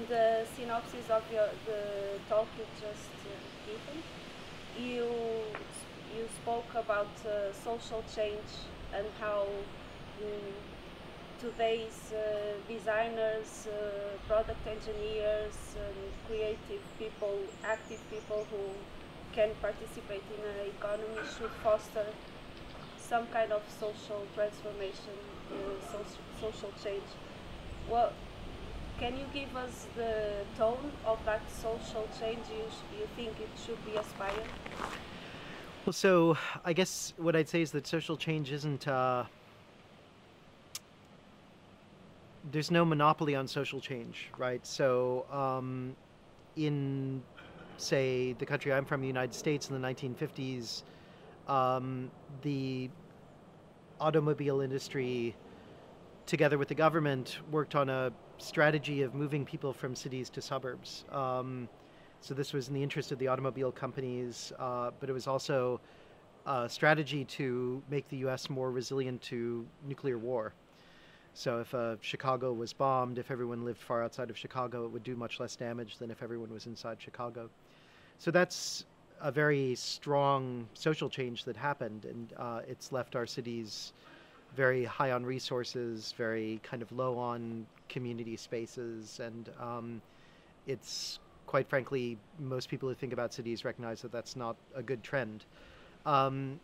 in the synopsis of the talk you just given, you you spoke about social change and how mm, today's designers, product engineers, creative people, active people who can participate in an economy should foster some kind of social transformation, social change. Well, can you give us the tone of that social change you think it should be aspired? Well, so I guess what I'd say is that social change isn't. There's no monopoly on social change, right? So, in, say, the country I'm from, the United States, in the 1950s, the automobile industry, together with the government, worked on a strategy of moving people from cities to suburbs. So this was in the interest of the automobile companies, but it was also a strategy to make the U.S. more resilient to nuclear war. So if Chicago was bombed, if everyone lived far outside of Chicago, it would do much less damage than if everyone was inside Chicago. So that's a very strong social change that happened, and it's left our cities very high on resources, very kind of low on community spaces, and it's quite frankly, most people who think about cities recognize that that's not a good trend. Um,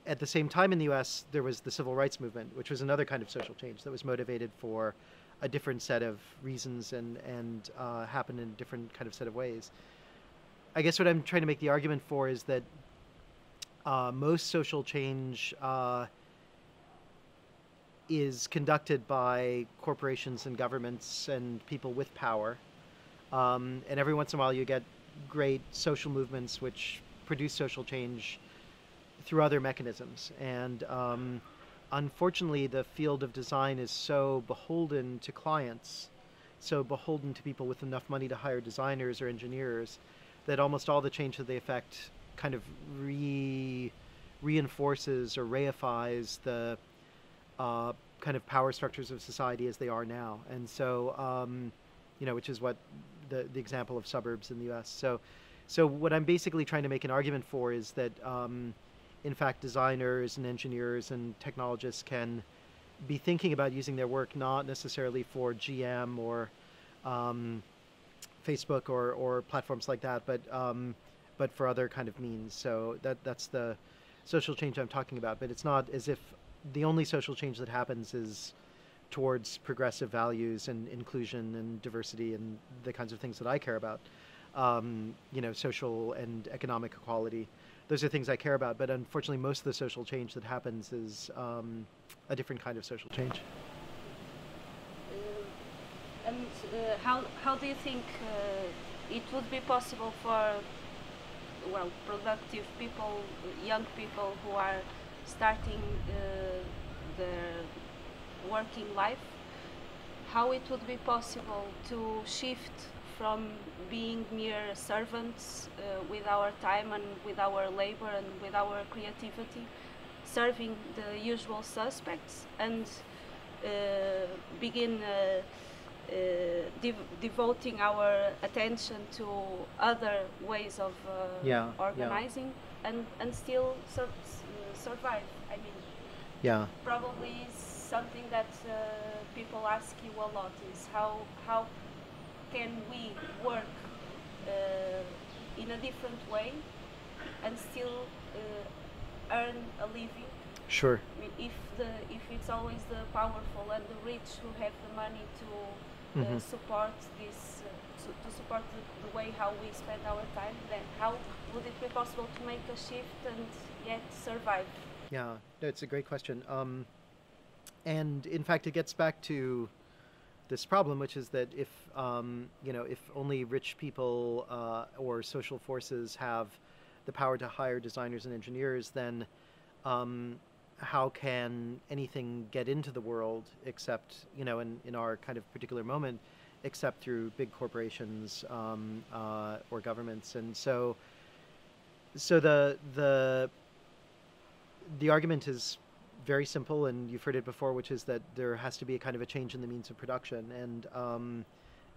at the same time in the US, there was the civil rights movement, which was another kind of social change that was motivated for a different set of reasons and happened in a different kind of set of ways. I guess what I'm trying to make the argument for is that most social change is conducted by corporations and governments and people with power. And every once in a while, you get great social movements which produce social change through other mechanisms. And unfortunately, the field of design is so beholden to clients, so beholden to people with enough money to hire designers or engineers, that almost all the change that they affect kind of reinforces or reifies the kind of power structures of society as they are now. And so, which is what the example of suburbs in the U.S. So what I'm basically trying to make an argument for is that, in fact, designers and engineers and technologists can be thinking about using their work not necessarily for GM or Facebook or platforms like that, but for other kind of means. So that's the social change I'm talking about. But it's not as if the only social change that happens is towards progressive values and inclusion and diversity and the kinds of things that I care about. Social and economic equality. Those are things I care about, but unfortunately, most of the social change that happens is a different kind of social change. How do you think it would be possible for productive people, young people who are starting their working life, how it would be possible to shift from being mere servants with our time and with our labor and with our creativity, serving the usual suspects, and begin devoting our attention to other ways of organizing and still survive. I mean, Yeah. probably something that people ask you a lot is how can we work in a different way and still earn a living. Sure. I mean, if it's always the powerful and the rich who have the money to support this, to support the way how we spend our time, then how would it be possible to make a shift and yet survive? Yeah, no, it's a great question. And in fact, it gets back to this problem, which is that if only rich people or social forces have the power to hire designers and engineers, then how can anything get into the world except, in our kind of particular moment, except through big corporations or governments? And so the argument is very simple, and you've heard it before, which is that there has to be a kind of a change in the means of production. And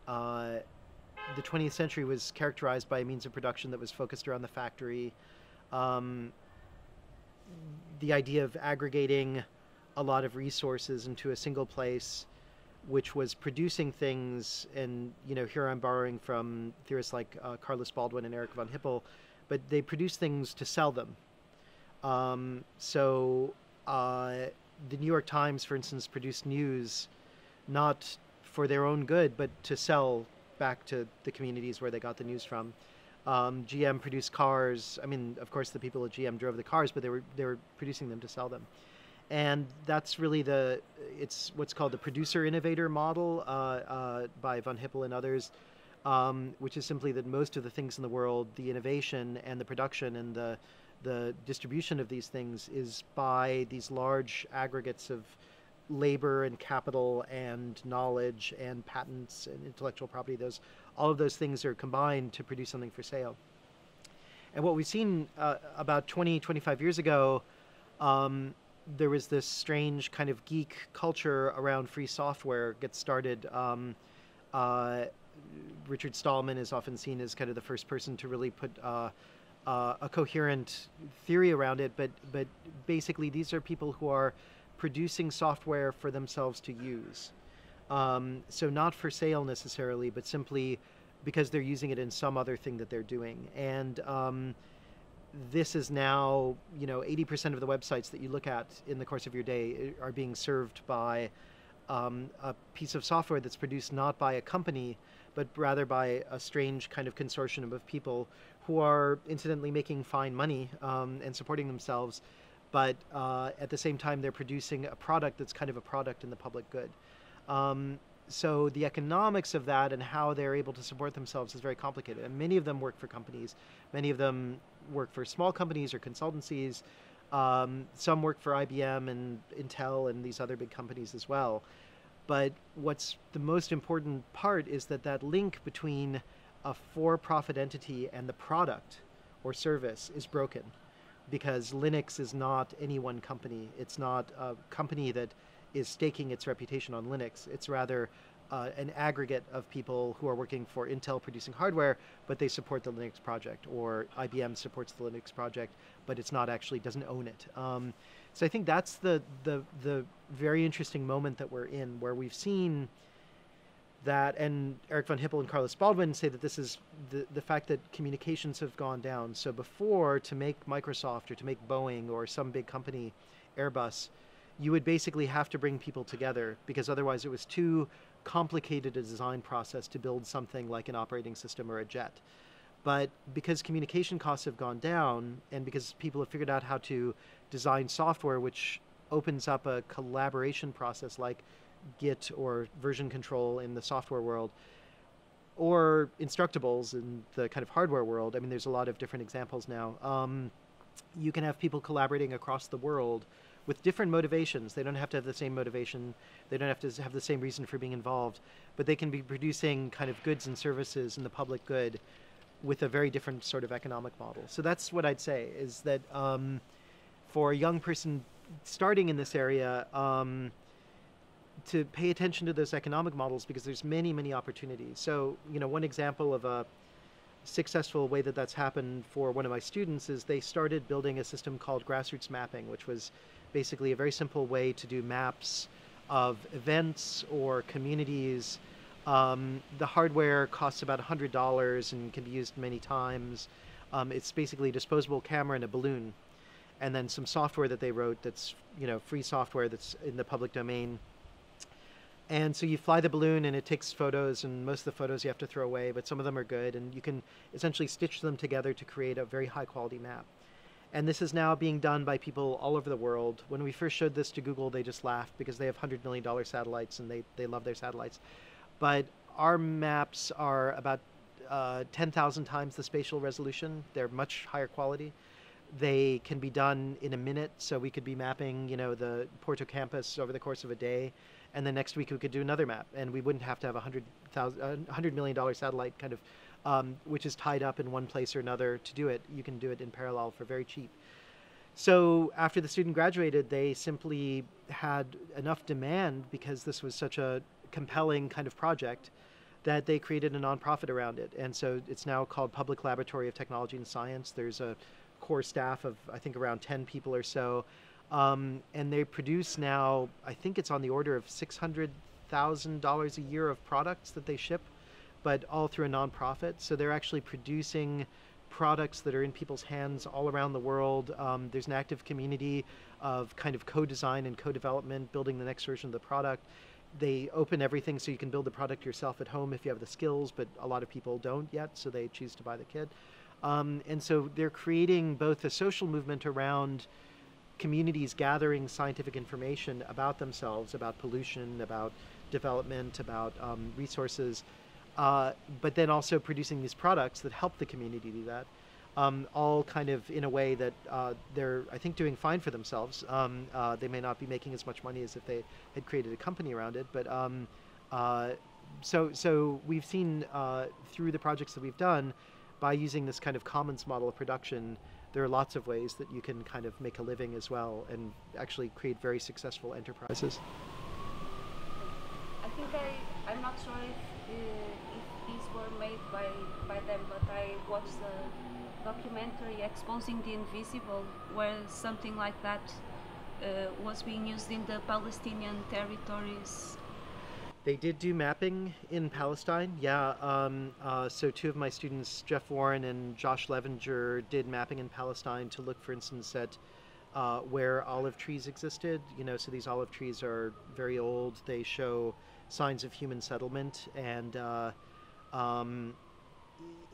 the 20th century was characterized by a means of production that was focused around the factory. Um, the idea of aggregating a lot of resources into a single place, which was producing things, and here I'm borrowing from theorists like Carlos Baldwin and Eric von Hippel, but they produce things to sell them. So the New York Times, for instance, produced news not for their own good, but to sell back to the communities where they got the news from. GM produced cars. I mean, of course, the people at GM drove the cars, but they were producing them to sell them. And that's really it's what's called the producer innovator model by von Hippel and others, which is simply that most of the things in the world, the innovation and the production and the distribution of these things is by these large aggregates of labor and capital and knowledge and patents and intellectual property. All of those things are combined to produce something for sale. And what we've seen about 20, 25 years ago, there was this strange kind of geek culture around free software get started. Richard Stallman is often seen as kind of the first person to really put a coherent theory around it, but basically these are people who are producing software for themselves to use. So not for sale necessarily, but simply because they're using it in some other thing that they're doing. And this is now, 80% of the websites that you look at in the course of your day are being served by a piece of software that's produced not by a company, but rather by a strange kind of consortium of people who are incidentally making fine money and supporting themselves, but at the same time they're producing a product that's kind of a product in the public good. So the economics of that and how they're able to support themselves is very complicated. And many of them work for companies. Many of them work for small companies or consultancies. Some work for IBM and Intel and these other big companies as well. But what's the most important part is that link between a for-profit entity and the product or service is broken, because Linux is not any one company. It's not a company that is staking its reputation on Linux. It's rather an aggregate of people who are working for Intel producing hardware, but they support the Linux project, or IBM supports the Linux project, but it's not actually, doesn't own it. So I think that's the very interesting moment that we're in, where we've seen that, and Eric von Hippel and Carlos Baldwin say that this is the fact that communications have gone down. So before, to make Microsoft or to make Boeing or some big company, Airbus, you would basically have to bring people together, because otherwise it was too complicated a design process to build something like an operating system or a jet. But because communication costs have gone down, and because people have figured out how to design software which opens up a collaboration process like Git or version control in the software world, or Instructables in the kind of hardware world, I mean, there's a lot of different examples now. You can have people collaborating across the world with different motivations. They don't have to have the same motivation. They don't have to have the same reason for being involved, but they can be producing kind of goods and services in the public good with a very different sort of economic model. So that's what I'd say, is that for a young person starting in this area, to pay attention to those economic models, because there's many, many opportunities. So, one example of a successful way that that's happened for one of my students is they started building a system called grassroots mapping, which was basically a very simple way to do maps of events or communities. The hardware costs about $100 and can be used many times. It's basically a disposable camera and a balloon, and then some software that they wrote that's free software that's in the public domain. And so you fly the balloon and it takes photos, and most of the photos you have to throw away, but some of them are good, and you can essentially stitch them together to create a very high quality map. And this is now being done by people all over the world. When we first showed this to Google, they just laughed, because they have $100 million satellites and they love their satellites. But our maps are about 10,000 times the spatial resolution. They're much higher quality. They can be done in a minute, so we could be mapping, the Porto campus over the course of a day, and the next week we could do another map, and we wouldn't have to have $100 million satellite kind of, which is tied up in one place or another to do it. You can do it in parallel for very cheap. So after the student graduated, they simply had enough demand, because this was such a compelling kind of project, that they created a nonprofit around it. And so it's now called Public Laboratory of Technology and Science. There's a core staff of, I think, around 10 people or so. And they produce now, I think it's on the order of $600,000 a year of products that they ship, but all through a nonprofit. So they're actually producing products that are in people's hands all around the world. There's an active community of kind of co-design and co-development, building the next version of the product. They open everything so you can build the product yourself at home if you have the skills, but a lot of people don't yet, so they choose to buy the kit. And so they're creating both a social movement around communities gathering scientific information about themselves, about pollution, about development, about resources, but then also producing these products that help the community do that, all kind of in a way that they're, I think, doing fine for themselves. They may not be making as much money as if they had created a company around it, but so we've seen through the projects that we've done, by using this kind of commons model of production, there are lots of ways that you can kind of make a living as well and actually create very successful enterprises. I think I'm not sure if these were made by them, but I watched a documentary exposing the invisible, where something like that was being used in the Palestinian territories. They did do mapping in Palestine, yeah. So two of my students, Jeff Warren and Josh Levenger, did mapping in Palestine to look, for instance, at where olive trees existed. You know, so these olive trees are very old. They show signs of human settlement, and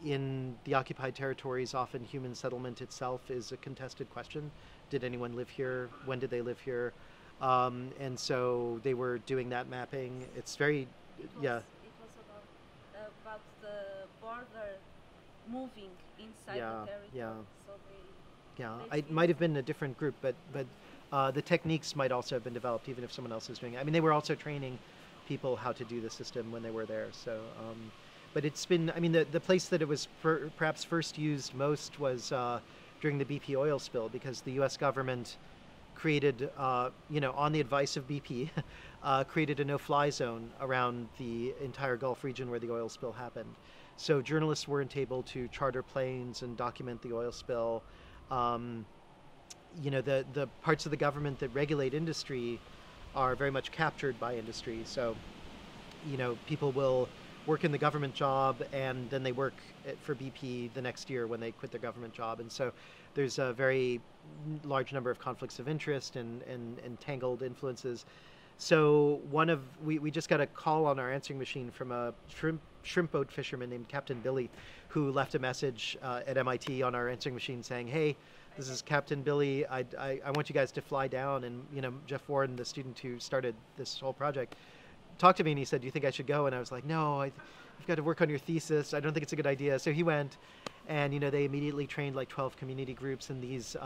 in the occupied territories, often human settlement itself is a contested question. Did anyone live here? When did they live here? And so they were doing that mapping. It's very, yeah. It was about the border moving inside the territory. Yeah. So Yeah, it might have been a different group, but the techniques might also have been developed, even if someone else is doing it. I mean, they were also training people how to do the system when they were there. So, but it's been, I mean, the place that it was perhaps first used most was during the BP oil spill, because the U.S. government created, on the advice of BP, created a no-fly zone around the entire Gulf region where the oil spill happened. So journalists weren't able to charter planes and document the oil spill. The parts of the government that regulate industry are very much captured by industry. So, people will work in the government job and then they work for BP the next year when they quit their government job. And so there's a very large number of conflicts of interest and tangled influences. So we just got a call on our answering machine from a shrimp boat fisherman named Captain Billy, who left a message at MIT on our answering machine saying, "Hey, this is Captain Billy. I want you guys to fly down." And Jeff Warren, the student who started this whole project, talked to me and he said, "Do you think I should go?" And I was like, "No, you've got to work on your thesis. I don't think it's a good idea." So he went, and they immediately trained like 12 community groups, and these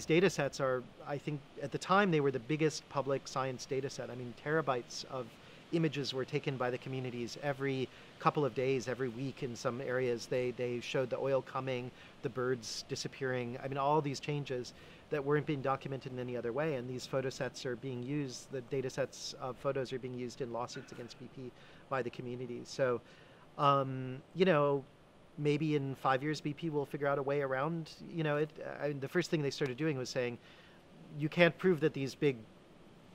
data sets are, I think at the time, they were the biggest public science data set. I mean, terabytes of images were taken by the communities every couple of days, every week in some areas. They showed the oil coming, the birds disappearing. I mean, all these changes that weren't being documented in any other way. And these photo sets are being used, the data sets of photos are being used in lawsuits against BP by the community. So, maybe in 5 years, BP will figure out a way around, it. The first thing they started doing was saying, you can't prove that these big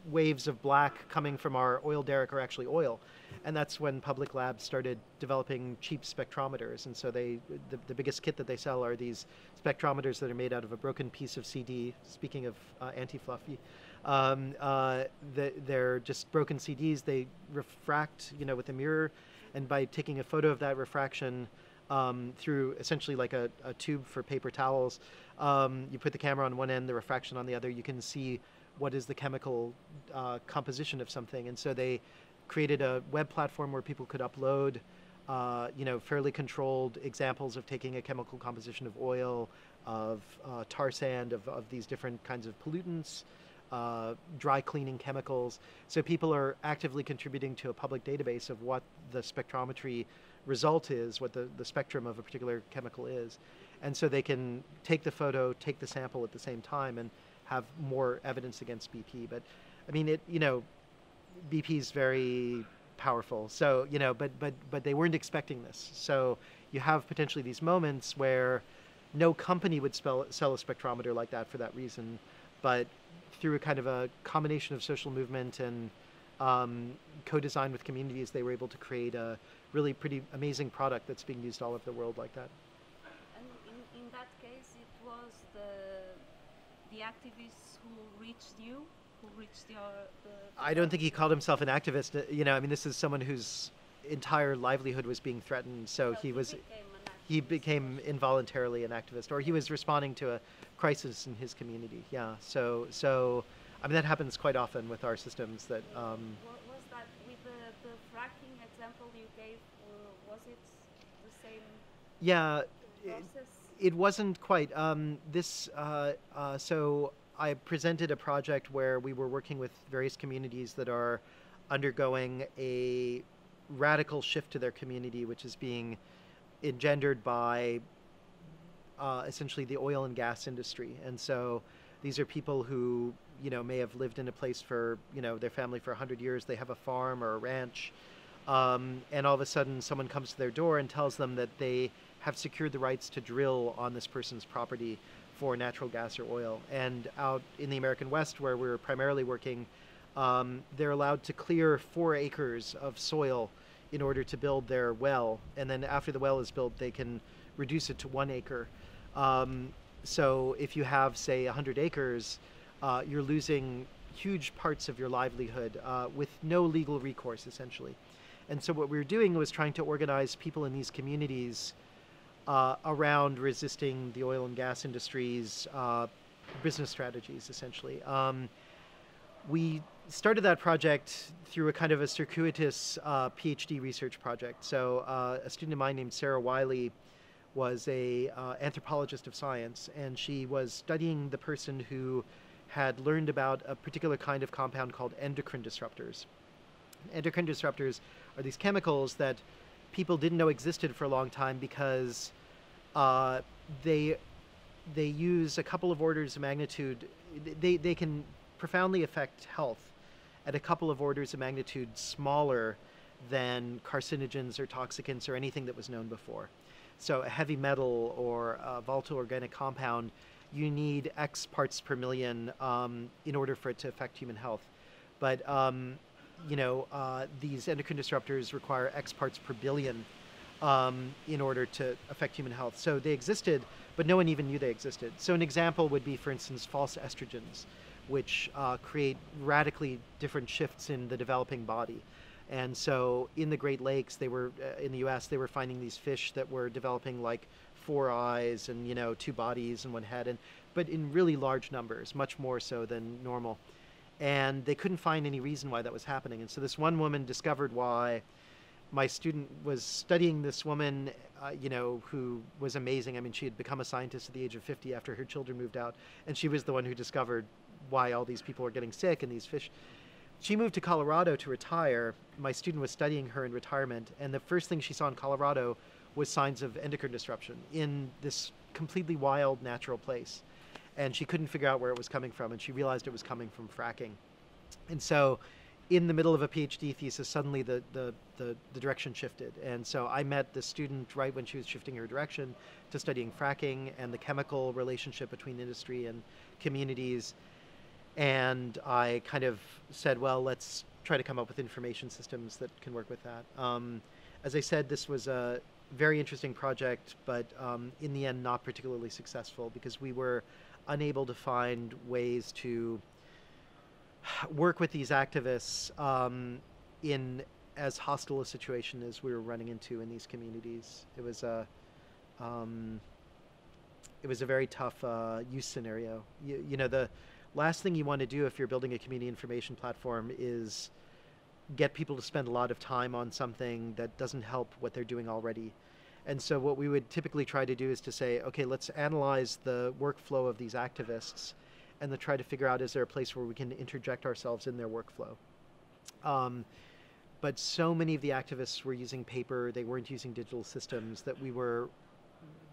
waves of black coming from our oil derrick are actually oil. And that's when public labs started developing cheap spectrometers. And so the biggest kit that they sell are these spectrometers that are made out of a broken piece of CD. Speaking of anti-fluffy, they're just broken CDs. They refract, with a mirror. And by taking a photo of that refraction, through essentially like a tube for paper towels. You put the camera on one end, the refraction on the other. You can see what is the chemical composition of something. And so they created a web platform where people could upload, fairly controlled examples of taking a chemical composition of oil, of tar sand, of these different kinds of pollutants, dry cleaning chemicals. So people are actively contributing to a public database of what the spectrometry result is, what the spectrum of a particular chemical is. And so they can take the photo, take the sample at the same time and have more evidence against BP. But I mean, BP's very powerful. So, but they weren't expecting this. So you have potentially these moments where no company would sell a spectrometer like that for that reason, but through a kind of a combination of social movement and co-design with communities, they were able to create a really pretty amazing product that's being used all over the world like that. And in that case, it was the activists who reached you, who reached I don't think he called himself an activist. I mean, this is someone whose entire livelihood was being threatened. So well, he became involuntarily an activist, or he was responding to a crisis in his community. Yeah. So I mean, that happens quite often with our systems. That was that with the fracking example you gave? Was it the same yeah, process? it wasn't quite. So I presented a project where we were working with various communities that are undergoing a radical shift to their community, which is being engendered by essentially the oil and gas industry. And so these are people who may have lived in a place for their family for 100 years. They have a farm or a ranch, and all of a sudden someone comes to their door and tells them that they have secured the rights to drill on this person's property for natural gas or oil. And out in the American West, where we're primarily working, they're allowed to clear 4 acres of soil in order to build their well. And then after the well is built, they can reduce it to 1 acre. So if you have, say, 100 acres, you're losing huge parts of your livelihood with no legal recourse, essentially. And so what we were doing was trying to organize people in these communities around resisting the oil and gas industry's business strategies, essentially. We started that project through a kind of a circuitous PhD research project. So a student of mine named Sarah Wiley was a anthropologist of science, and she was studying the person who had learned about a particular kind of compound called endocrine disruptors. Endocrine disruptors are these chemicals that people didn't know existed for a long time because they use a couple of orders of magnitude. They can profoundly affect health at a couple of orders of magnitude smaller than carcinogens or toxicants or anything that was known before. So a heavy metal or a volatile organic compound, you need X parts per million in order for it to affect human health. But these endocrine disruptors require X parts per billion in order to affect human health. So they existed, but no one even knew they existed. So an example would be, for instance, false estrogens, which create radically different shifts in the developing body. And so in the Great Lakes, they were in the U.S. they were finding these fish that were developing like 4 eyes and 2 bodies and 1 head, but in really large numbers, much more so than normal. And they couldn't find any reason why that was happening. And so this one woman discovered why. My student was studying this woman, who was amazing. I mean, she had become a scientist at the age of 50 after her children moved out, and she was the one who discovered why all these people were getting sick and these fish. She moved to Colorado to retire. My student was studying her in retirement, and the first thing she saw in Colorado was signs of endocrine disruption in this completely wild natural place. And she couldn't figure out where it was coming from, and she realized it was coming from fracking. And so in the middle of a PhD thesis, suddenly the direction shifted. And so I met the student right when she was shifting her direction to studying fracking and the chemical relationship between industry and communities. And I kind of said, well, let's try to come up with information systems that can work with that. As I said, this was a very interesting project, but in the end, not particularly successful because we were unable to find ways to work with these activists in as hostile a situation as we were running into in these communities. It was a very tough use scenario. The last thing you want to do if you're building a community information platform is get people to spend a lot of time on something that doesn't help what they're doing already. And so what we would typically try to do is to say, okay, let's analyze the workflow of these activists and then try to figure out, is there a place where we can interject ourselves in their workflow? But so many of the activists were using paper, they weren't using digital systems, that we were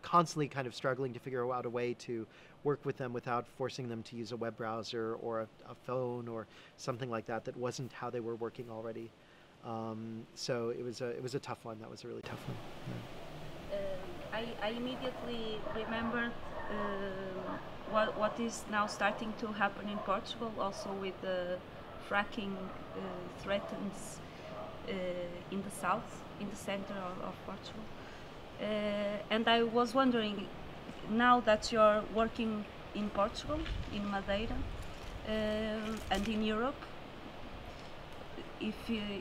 constantly kind of struggling to figure out a way to work with them without forcing them to use a web browser or a phone or something like that that wasn't how they were working already. So it was a tough one. That was a really tough one. I immediately remembered what is now starting to happen in Portugal, also with the fracking threatens in the south, in the center of Portugal. And I was wondering, now that you're working in Portugal, in Madeira, and in Europe, if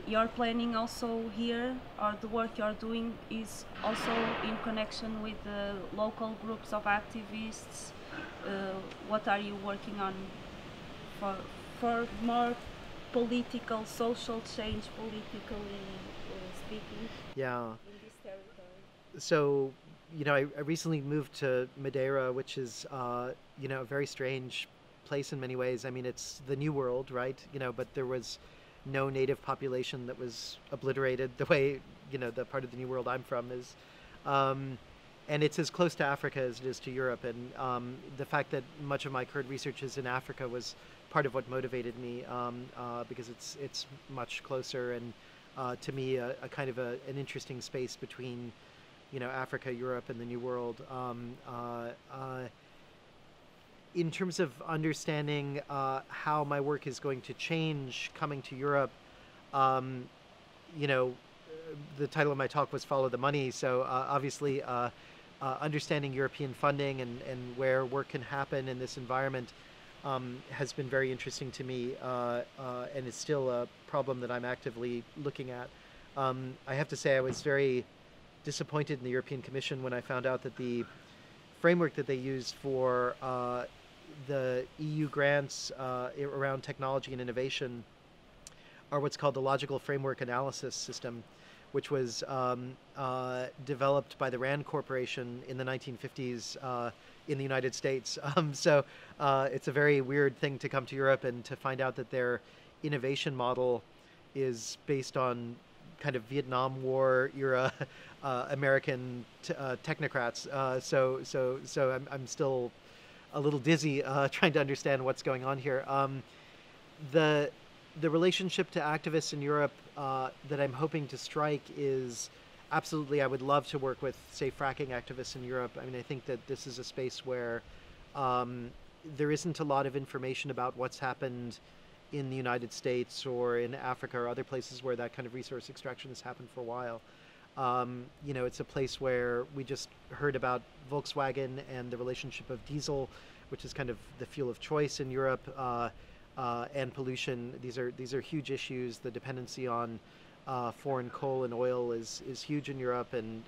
you're planning also here, or the work you're doing is also in connection with the local groups of activists. What are you working on for more political, social change, politically speaking, Yeah. in this territory? So, I recently moved to Madeira, which is, a very strange place in many ways. I mean, it's the New World, right? But there was no native population that was obliterated the way, the part of the New World I'm from is. Um, and it's as close to Africa as it is to Europe. And the fact that much of my current research is in Africa was part of what motivated me, because it's much closer and to me a kind of an interesting space between Africa, Europe, and the New World. In terms of understanding how my work is going to change coming to Europe, um, you know, the title of my talk was "Follow the Money." So obviously, understanding European funding and where work can happen in this environment has been very interesting to me, and it's still a problem that I'm actively looking at. I have to say, I was very disappointed in the European Commission when I found out that the framework that they used for the EU grants around technology and innovation are what's called the Logical Framework Analysis System, which was developed by the RAND Corporation in the 1950s in the United States. So it's a very weird thing to come to Europe and to find out that their innovation model is based on kind of Vietnam War era American technocrats. So I'm still a little dizzy trying to understand what's going on here. The relationship to activists in Europe that I'm hoping to strike is absolutely. I would love to work with, say, fracking activists in Europe. I mean, I think that this is a space where there isn't a lot of information about what's happened in the United States or in Africa or other places where that kind of resource extraction has happened for a while. It's a place where we just heard about Volkswagen and the relationship of diesel, which is kind of the fuel of choice in Europe, and pollution. These are huge issues. The dependency on foreign coal and oil is huge in Europe, and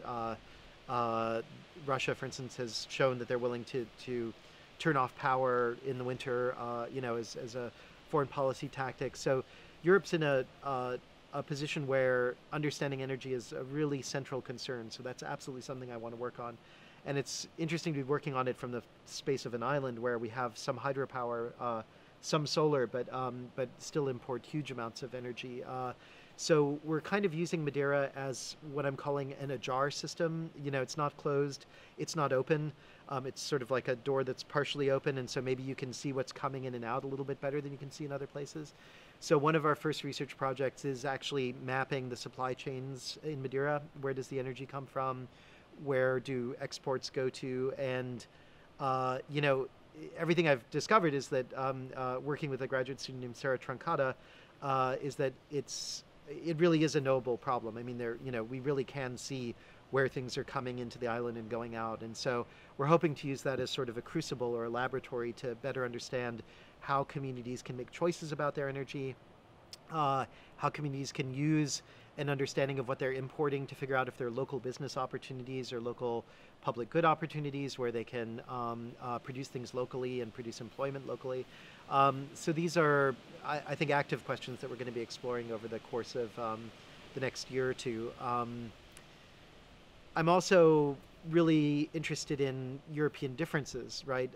Russia, for instance, has shown that they're willing to turn off power in the winter, as a foreign policy tactic. So Europe's in a position where understanding energy is a really central concern. So that's absolutely something I want to work on. And it's interesting to be working on it from the space of an island where we have some hydropower, some solar, but still import huge amounts of energy. So we're kind of using Madeira as what I'm calling an ajar system. It's not closed, it's not open. It's sort of like a door that's partially open, and so maybe you can see what's coming in and out a little bit better than you can see in other places. So one of our first research projects is actually mapping the supply chains in Madeira. Where does the energy come from? Where do exports go to? And, everything I've discovered is that working with a graduate student named Sarah Truncata, is that it really is a knowable problem. I mean, we really can see where things are coming into the island and going out. And so we're hoping to use that as sort of a crucible or a laboratory to better understand how communities can make choices about their energy, how communities can use an understanding of what they're importing to figure out if there are local business opportunities or local public good opportunities where they can produce things locally and produce employment locally. So these are, I think, active questions that we're going to be exploring over the course of the next year or two. I'm also really interested in European differences, right?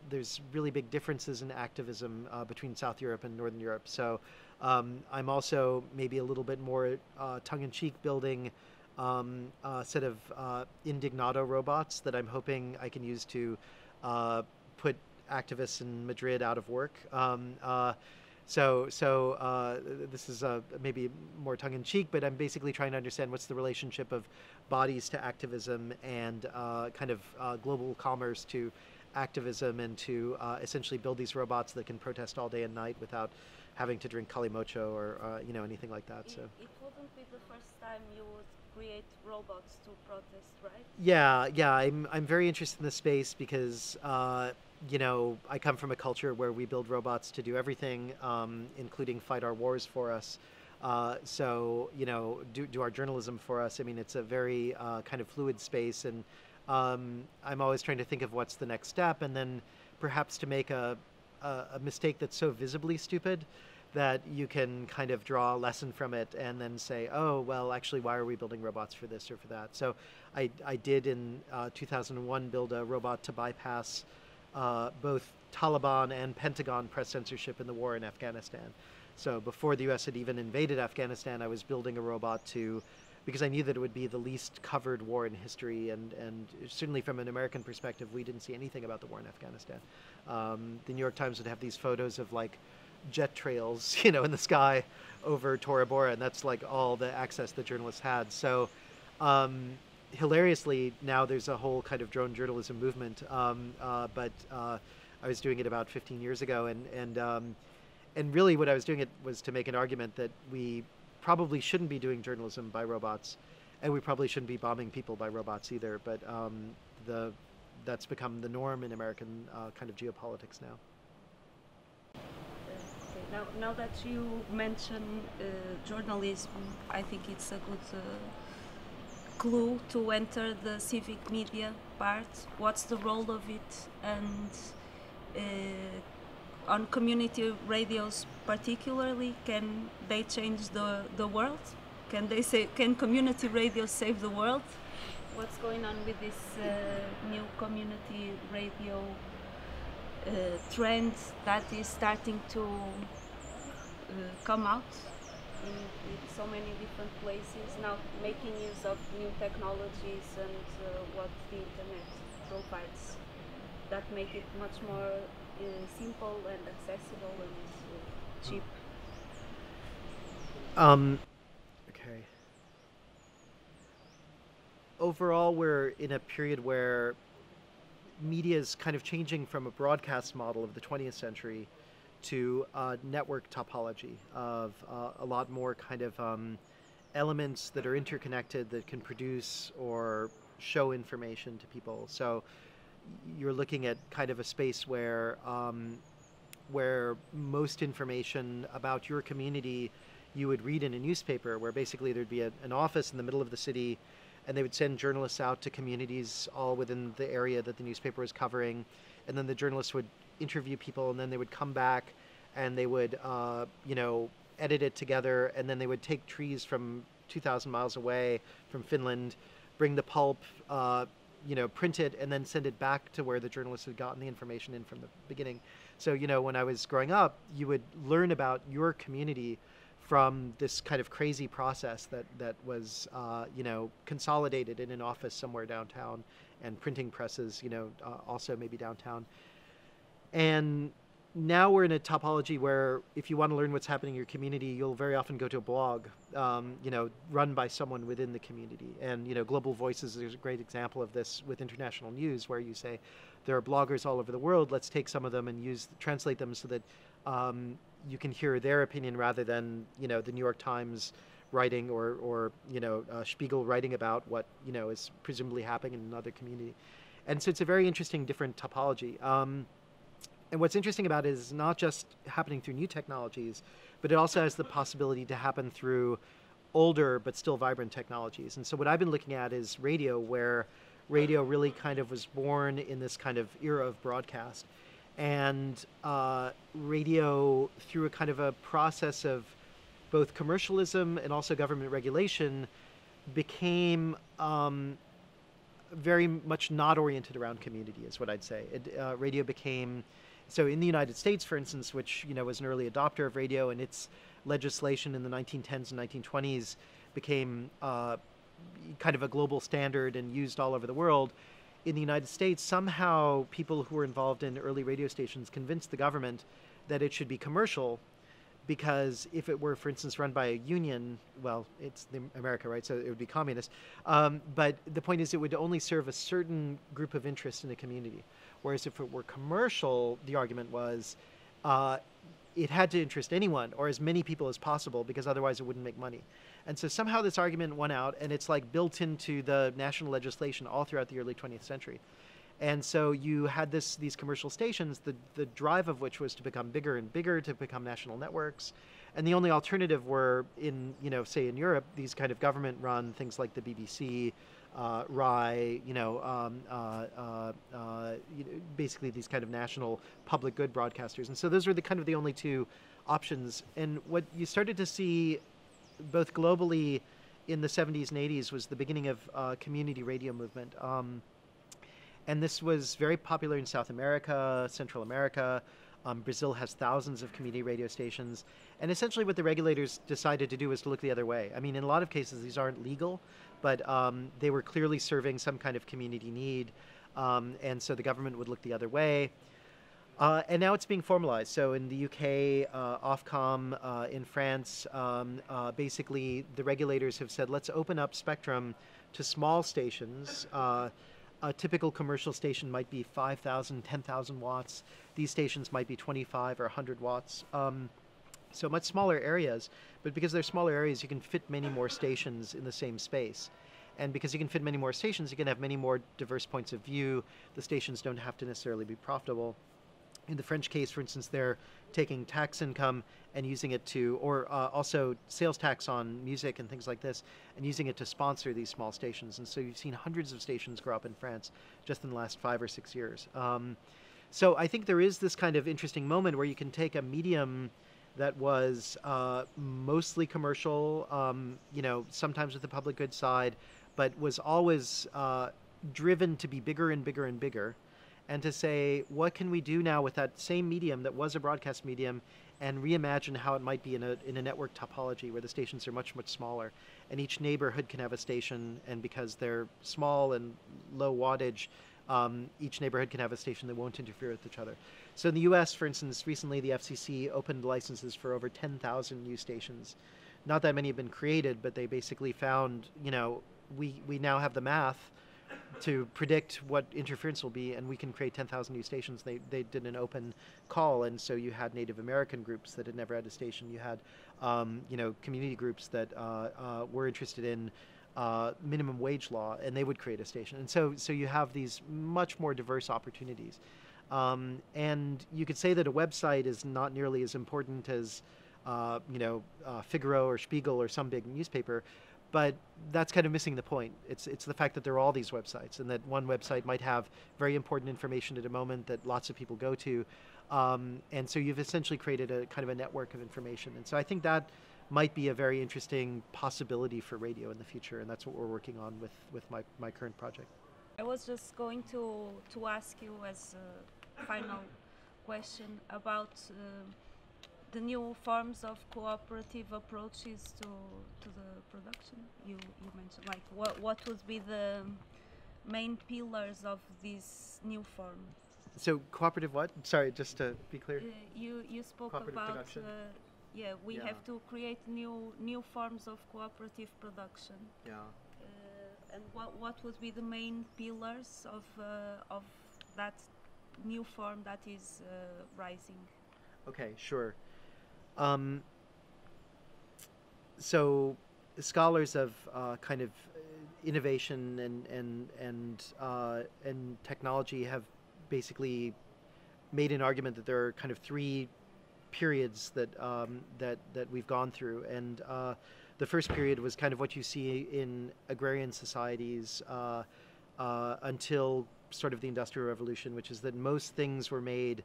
There's really big differences in activism between South Europe and Northern Europe. So I'm also maybe a little bit more tongue-in-cheek building a set of Indignato robots that I'm hoping I can use to put activists in Madrid out of work. This is maybe more tongue-in-cheek, but I'm basically trying to understand what's the relationship of bodies to activism and kind of global commerce to activism, and to essentially build these robots that can protest all day and night without having to drink kalimocho or anything like that. So it wouldn't be the first time you would create robots to protest, right? yeah, I'm very interested in this space because I come from a culture where we build robots to do everything, including fight our wars for us. Do our journalism for us. I mean, it's a very kind of fluid space, and I'm always trying to think of what's the next step, and then perhaps to make a mistake that's so visibly stupid that you can kind of draw a lesson from it and then say, oh, well, actually, why are we building robots for this or for that? So I did in 2001 build a robot to bypass both Taliban and Pentagon press censorship in the war in Afghanistan. So before the US had even invaded Afghanistan, I was building a robot because I knew that it would be the least covered war in history, and certainly from an American perspective, we didn't see anything about the war in Afghanistan. The New York Times would have these photos of like jet trails, in the sky over Tora Bora, and that's like all the access that journalists had. So hilariously, now there's a whole kind of drone journalism movement, but I was doing it about 15 years ago, and really what I was doing it was to make an argument that we probably shouldn't be doing journalism by robots, and we probably shouldn't be bombing people by robots either, but that's become the norm in American kind of geopolitics now. Now that you mention journalism, I think it's a good clue to enter the civic media part. What's the role of it, and on community radios particularly, can they change the world? Can community radios save the world? What's going on with this new community radio trend that is starting to come out in so many different places now, making use of new technologies and what the internet provides that make it much more simple and accessible and cheap? Okay. Overall, we're in a period where media is kind of changing from a broadcast model of the 20th century to a network topology of a lot more kind of elements that are interconnected that can produce or show information to people. So you're looking at kind of a space where most information about your community you would read in a newspaper, where basically there'd be an office in the middle of the city, and they would send journalists out to communities all within the area that the newspaper was covering, and then the journalists would interview people, and then they would come back and they would edit it together, and then they would take trees from 2,000 miles away from Finland, bring the pulp, print it, and then send it back to where the journalists had gotten the information in from the beginning. So when I was growing up, you would learn about your community from this kind of crazy process that was consolidated in an office somewhere downtown, and printing presses also maybe downtown. And now we're in a topology where if you want to learn what's happening in your community, you'll very often go to a blog run by someone within the community. And Global Voices is a great example of this with international news, where you say there are bloggers all over the world, let's take some of them and translate them so that you can hear their opinion rather than the New York Times writing or Spiegel writing about what is presumably happening in another community. And so it's a very interesting different topology. And what's interesting about it is not just happening through new technologies, but it also has the possibility to happen through older but still vibrant technologies. And so what I've been looking at is radio, where radio really kind of was born in this kind of era of broadcast. And radio, through a kind of a process of both commercialism and also government regulation, became very much not oriented around community, is what I'd say. Radio became, so in the United States, for instance, which was an early adopter of radio, and its legislation in the 1910s and 1920s became kind of a global standard and used all over the world. In the United States, somehow people who were involved in early radio stations convinced the government that it should be commercial, because if it were, for instance, run by a union, well, it's America, right? So it would be communist. But the point is, it would only serve a certain group of interest in a community. Whereas if it were commercial, the argument was uh, it had to interest anyone or as many people as possible because otherwise it wouldn't make money. And so somehow this argument won out, and it's like built into the national legislation all throughout the early 20th century. And so you had these commercial stations, the drive of which was to become bigger and bigger, to become national networks. And the only alternative were in, say in Europe, these kind of government-run things like the BBC, RAI, basically these kind of national public good broadcasters. And so those were the kind of the only two options. And what you started to see both globally in the 70s and 80s was the beginning of community radio movement. And this was very popular in South America, Central America. Brazil has thousands of community radio stations. And essentially what the regulators decided to do was to look the other way. I mean, in a lot of cases, these aren't legal, but they were clearly serving some kind of community need. And so the government would look the other way. And now it's being formalized. So in the UK, Ofcom, in France, basically the regulators have said, let's open up spectrum to small stations. A typical commercial station might be 5,000, 10,000 watts. These stations might be 25 or 100 watts. So much smaller areas, but because they're smaller areas, you can fit many more stations in the same space. And because you can fit many more stations, you can have many more diverse points of view. The stations don't have to necessarily be profitable. In the French case, for instance, they're taking tax income and using it to, or also sales tax on music and things like this, and using it to sponsor these small stations. And so you've seen hundreds of stations grow up in France just in the last 5 or 6 years. So I think there is this kind of interesting moment where you can take a medium that was mostly commercial, sometimes with the public good side, but was always driven to be bigger and bigger and bigger. And to say, what can we do now with that same medium that was a broadcast medium and reimagine how it might be in a network topology where the stations are much, much smaller. And each neighborhood can have a station, and because they're small and low wattage, each neighborhood can have a station that won't interfere with each other. So in the US, for instance, recently the FCC opened licenses for over 10,000 new stations. Not that many have been created, but they basically found, we now have the math to predict what interference will be, and we can create 10,000 new stations. They did an open call, and so you had Native American groups that had never had a station. You had, community groups that were interested in minimum wage law, and they would create a station. And so you have these much more diverse opportunities. And you could say that a website is not nearly as important as, Figaro or Spiegel or some big newspaper. But that's kind of missing the point. It's the fact that there are all these websites, and that one website might have very important information at a moment that lots of people go to. And so you've essentially created a kind of a network of information. And so I think that might be a very interesting possibility for radio in the future, and that's what we're working on with my current project. I was just going to ask you as a final question about the new forms of cooperative approaches to the production. You mentioned, like, what would be the main pillars of this new form? So cooperative what? Sorry, just to be clear. You spoke about we have to create new forms of cooperative production. Yeah. And what would be the main pillars of that new form that is rising? Okay, sure. So scholars of kind of innovation and technology have basically made an argument that there are kind of 3 periods that we've gone through, and the first period was kind of what you see in agrarian societies until sort of the Industrial Revolution, which is that most things were made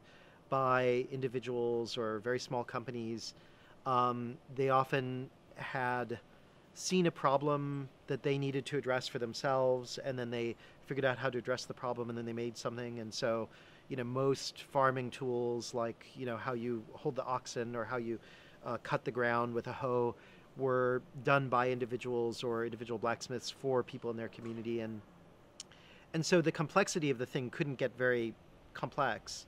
by individuals or very small companies. They often had seen a problem that they needed to address for themselves, and then they figured out how to address the problem, and then they made something. And so, most farming tools, like, how you hold the oxen or how you cut the ground with a hoe, were done by individuals or individual blacksmiths for people in their community. And so the complexity of the thing couldn't get very complex.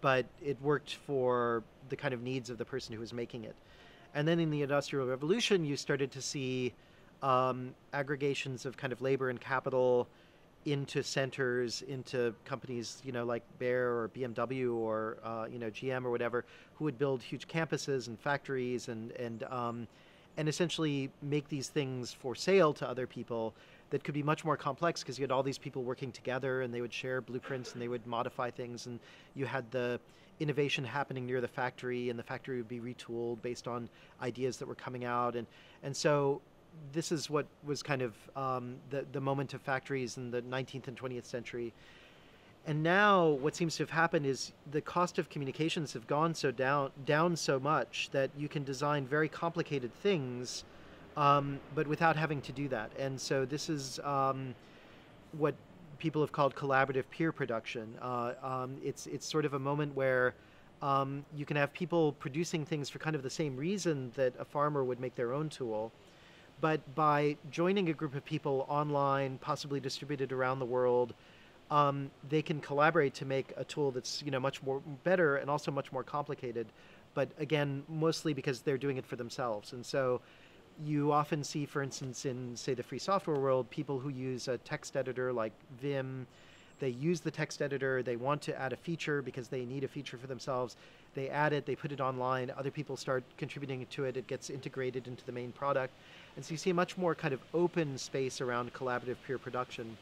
but it worked for the kind of needs of the person who was making it. And then in the Industrial Revolution, you started to see aggregations of kind of labor and capital into centers, into companies, like Bayer or BMW or GM or whatever, who would build huge campuses and factories and essentially make these things for sale to other people that could be much more complex because you had all these people working together and they would share blueprints and they would modify things, and you had the innovation happening near the factory, and the factory would be retooled based on ideas that were coming out, and so this is what was kind of the moment of factories in the 19th and 20th century. And now what seems to have happened is the cost of communications have gone so down so much that you can design very complicated things, but without having to do that. And so this is what people have called collaborative peer production. It's sort of a moment where you can have people producing things for kind of the same reason that a farmer would make their own tool, but by joining a group of people online, possibly distributed around the world, they can collaborate to make a tool that's much more better and also much more complicated, but again, mostly because they're doing it for themselves. And so you often see, for instance, in, say, the free software world, people who use a text editor like Vim. They use the text editor, they want to add a feature because they need a feature for themselves. They add it, they put it online, other people start contributing to it, it gets integrated into the main product. And so you see a much more kind of open space around collaborative peer production.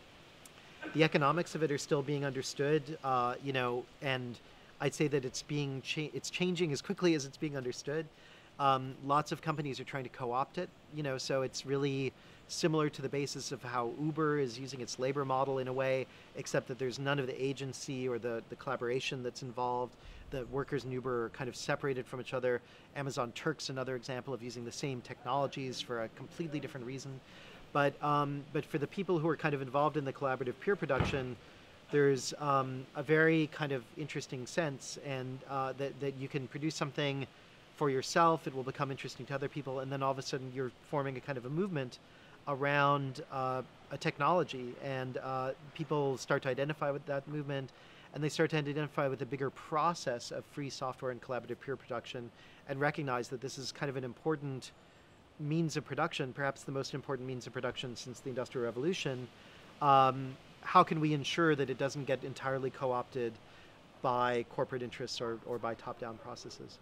The economics of it are still being understood, and I'd say that it's changing as quickly as it's being understood. Lots of companies are trying to co-opt it, so it's really similar to the basis of how Uber is using its labor model in a way, except that there's none of the agency or the collaboration that's involved. The workers in Uber are kind of separated from each other. Amazon Turk's another example of using the same technologies for a completely different reason. But for the people who are kind of involved in the collaborative peer production, there's a very kind of interesting sense, and that you can produce something for yourself, it will become interesting to other people, and then all of a sudden you're forming a kind of a movement around a technology, and people start to identify with that movement, and they start to identify with the bigger process of free software and collaborative peer production, and recognize that this is kind of an important means of production, perhaps the most important means of production since the Industrial Revolution. How can we ensure that it doesn't get entirely co-opted by corporate interests or by top-down processes?